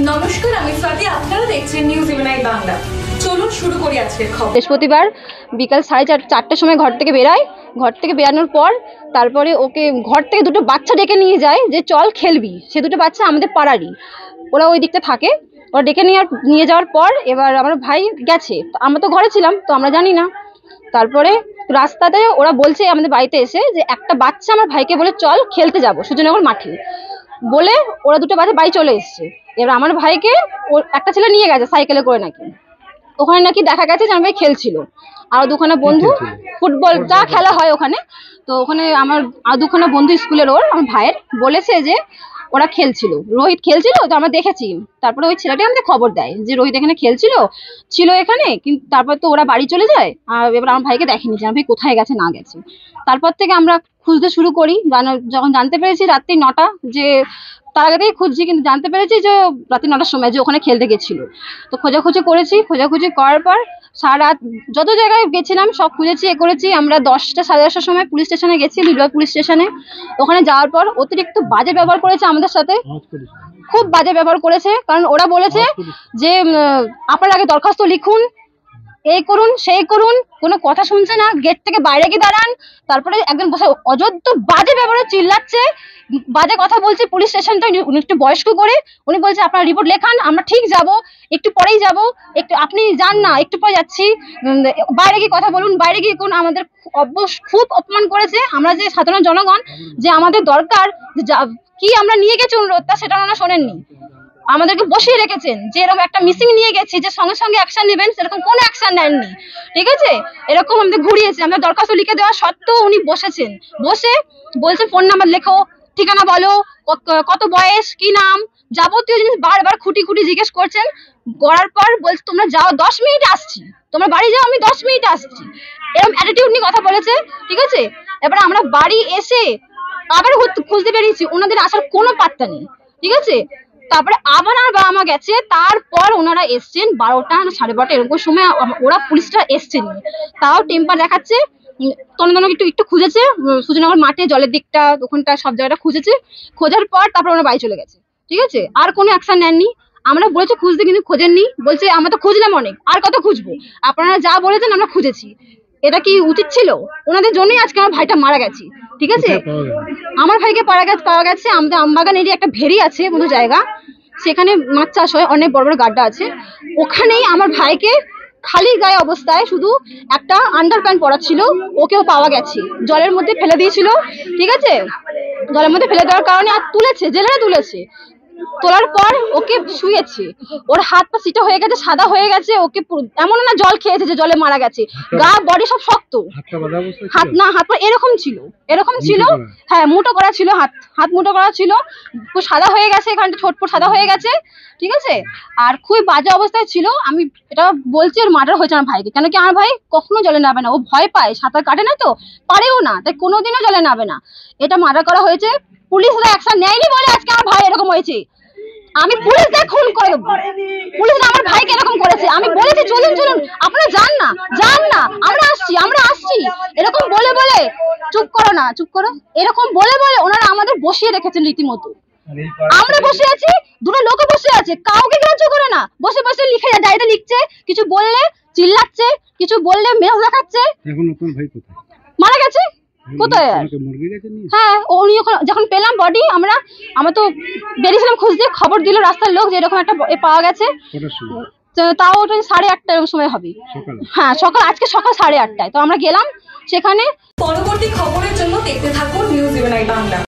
নমস্কার, আমি স্বাতি। আপনারা দেখছেন নিউজ ইভেনাই বাংলা। চলুন শুরু করি আজকের খবর। বৃহস্পতিবার বিকাল 4:30টার সময় ঘর থেকে বেরায়। ঘর থেকে বেরানোর পর তারপরে ওকে ঘর থেকে দুটো বাচ্চা ডেকে নিয়ে যায় যে চল খেলবি। সে দুটো বাচ্চা আমাদের পাড়ারই, ওরা ওই দিকটা থাকে। ওরা ডেকে নিয়ে যাওয়ার পর এবার আমার ভাই গেছে, আমরা তো ঘরে ছিলাম, তো আমরা জানি না। তারপরে রাস্তাতে ওরা বলছে আমাদের বাড়িতে এসে যে একটা বাচ্চা আমার ভাইকে বলে চল খেলতে যাবো সূর্যনগর মাঠে বলে, ওরা দুটো বাচ্চা বাড়ি চলে এসছে। এবার আমার ভাইকে একটা ছেলে নিয়ে গেছে সাইকেলে করে, নাকি ওখানে নাকি দেখা গেছে যে আমার ভাই খেলছিল। আর দুখানা বন্ধু ফুটবল যা খেলা হয় ওখানে, তো ওখানে আমার আর দুখানা বন্ধু স্কুলের ওর আমার ভাইয়ের বলেছে যে ওরা খেলছিল, রোহিত খেলছিল, তো আমরা দেখেছি। তারপরে ওই ছেলেটি আমাদের খবর দেয় যে রোহিত এখানে ছিল এখানে, কিন্তু তারপর তো ওরা বাড়ি চলে যায়। আর এবার আমার ভাইকে দেখেনি যে আমার ভাই কোথায় গেছে না গেছে। তারপর থেকে আমরা খুঁজতে শুরু করি। যখন জানতে পেরেছি রাত্রি 9টা, যে তার আগে থেকেই খুঁজছি, কিন্তু জানতে পেরেছি যে রাত্রি 9টার সময় যে ওখানে খেলতে গেছিল। তো খোঁজাখুঁজি করেছি, খোঁজাখুঁজি করার পর সারা রাত যত জায়গায় গেছিলাম সব খুঁজেছি, করেছি। আমরা 10টা সাড়ে 10টার সময় পুলিশ স্টেশনে গেছি, লিলুয়া পুলিশ স্টেশনে। ওখানে যাওয়ার পর অতিরিক্ত বাজে ব্যবহার করেছে আমাদের সাথে, খুব বাজে ব্যবহার করেছে। কারণ ওরা বলেছে যে আপনার আগে দরখাস্ত লিখুন, এই করুন সেই করুন, কোনো কথা শুনছে না, গেট থেকে বাইরে গিয়ে দাঁড়ান। তারপরে একজন বসে অযোধ্য বাজে ব্যবহারে চিল্লাচ্ছে, বাজে কথা বলছে। পুলিশ স্টেশনটা উনি একটু বয়স্ক করে, উনি বলছে আপনার রিপোর্ট লেখান, আমরা ঠিক যাব, একটু পরেই যাব, একটু আপনি যান না, একটু পরে যাচ্ছি, বাইরে গিয়ে কথা বলুন, বাইরে গিয়ে কোন। আমাদের খুব অপমান করেছে। আমরা যে সাধারণ জনগণ, যে আমাদের দরকার কি আমরা নিয়ে গেছি অনুরোধটা, সেটা ওনারা শোনেননি। আমাদেরকে বসিয়ে রেখেছেন যে এরকম একটা মিসিং নিয়ে গেছি, যে সঙ্গে সঙ্গে অ্যাকশন নেবেন, সেরকম কোনো অ্যাকশন নেননি। ঠিক আছে, এরকম আমাদের ঘুরিয়েছে। আমরা দরখাস্ত লিখে দেওয়া সত্ত্বেও উনি বসেছেন, বসে বলছেন ফোন নাম্বার লেখো, ঠিকানা বলো, কত বয়স, কি নাম, যাবতীয় জিনিস বারবার খুঁটি জিজ্ঞেস করছেন। করার পর বলছে তোমরা যাও, 10 মিনিটে আসছি, তোমরা বাড়ি যাও, আমি 10 মিনিটে আসছি। এরকম অ্যাটিটিউড নিয়ে কথা বলেছে। ঠিক আছে, এবার আমরা বাড়ি এসে আবার খুঁজতে বেরিয়েছি, ওনাদের আসার কোনো পাত্তা নেই। ঠিক আছে, তারপরে আবার আমার বাবা মা গেছে, তারপর ওনারা এসছেন 12টা 12:30 এরকম সময়। ওরা পুলিশটা এসছেন, তাও টেম্পার দেখাচ্ছে। তনদনক একটু খুঁজেছে সূর্যনগর মাঠে, জলের দিকটা, ওখানটা সব জায়গাটা খুঁজেছে। খোঁজার পর তারপর ওরা বাড়ি চলে গেছে। ঠিক আছে, আর কোনো অ্যাকশন নেননি। আমরা বলেছি খুঁজতে, কিন্তু খোঁজেননি। বলছে আমরা তো খুঁজলাম অনেক, আর কত খুঁজবো, আপনারা যা বলেছেন আমরা খুঁজেছি। এটা কি উচিত ছিল? ওনাদের জন্যই আজকে আমার ভাইটা মারা গেছে। ঠিক আছে, আমার ভাইকে পাওয়া গেছে আমাদের আমবাগানেরই একটা ভেরি আছে মতো জায়গা, সেখানে মাছ চাষ হয়, অনেক বড় বড় গাড্ডা আছে। ওখানেই আমার ভাইকে খালি গায়ে অবস্থায়, শুধু একটা আন্ডার প্যান্ট পরা ছিল, ওকেও পাওয়া গেছে। জলের মধ্যে ফেলে দিয়েছিল। ঠিক আছে, জলের মধ্যে ফেলে দেওয়ার কারণে আর তুলেছে, জেলেরা তুলেছে। তোলার পর ওকে শুয়েছে, ওর হাত পা সিটা হয়ে গেছে, সাদা হয়ে গেছে। ওকে এমন না জল খেয়েছে যে জলে মারা গেছে, গা বডি সব শক্ত, হাত পা এরকম ছিল। হ্যাঁ, মুঠো করা ছিল, হাত মুঠো করা ছিল, পুরো সাদা হয়ে গেছে, এখানটা ছোটপট সাদা হয়ে গেছে। ঠিক আছে, আর খুবই বাজে অবস্থায় ছিল। আমি এটা বলছি, ওর মার্ডার হয়েছে আমার ভাইকে। কেন কি আমার ভাই কখনো জলে নামবে না, ও ভয় পায়, সাঁতার কাটে না, তো পারেও না, তাই কোনোদিনও জলে নামবে না। এটা মার্ডার করা হয়েছে, পুলিশরা অ্যাকশন নেয়নি বলে আজকে আমার ভাই এরকম হয়েছে। আমি পুলিশদের খুন করে দেবো। পুলিশরা আমার ভাইকে এরকম করেছে। আমি বলেছি চলুন আপনারা যান না, আমরা আসছি, এরকম বলে চুপ করো, এরকম বলে ওনারা আমাদের বসিয়ে রেখেছেন রীতিমতো। আমরা বসে আছি, দুটো লোকও বসে আছে, কাউকে গ্রাহ্য করে না, বসে লিখে ডায়েরিতে লিখছে। কিছু বললে চিল্লাচ্ছে, কিছু বললে মেজাজ দেখাচ্ছে। মারা গেছে কোথায়? হ্যাঁ, উনি যখন পেলাম বডি, আমরা তো বেরিয়েছিলাম খুঁজতে, খবর দিল রাস্তার লোক যে এরকম একটা পাওয়া গেছে। তাও ওটা 8:30 এরকম সময় হবে। হ্যাঁ, আজকে সকাল 8:30টায়। তো আমরা গেলাম সেখানে। পরবর্তী খবরের জন্য দেখতে থাকুন নিউজ ইভেনাই বাংলা।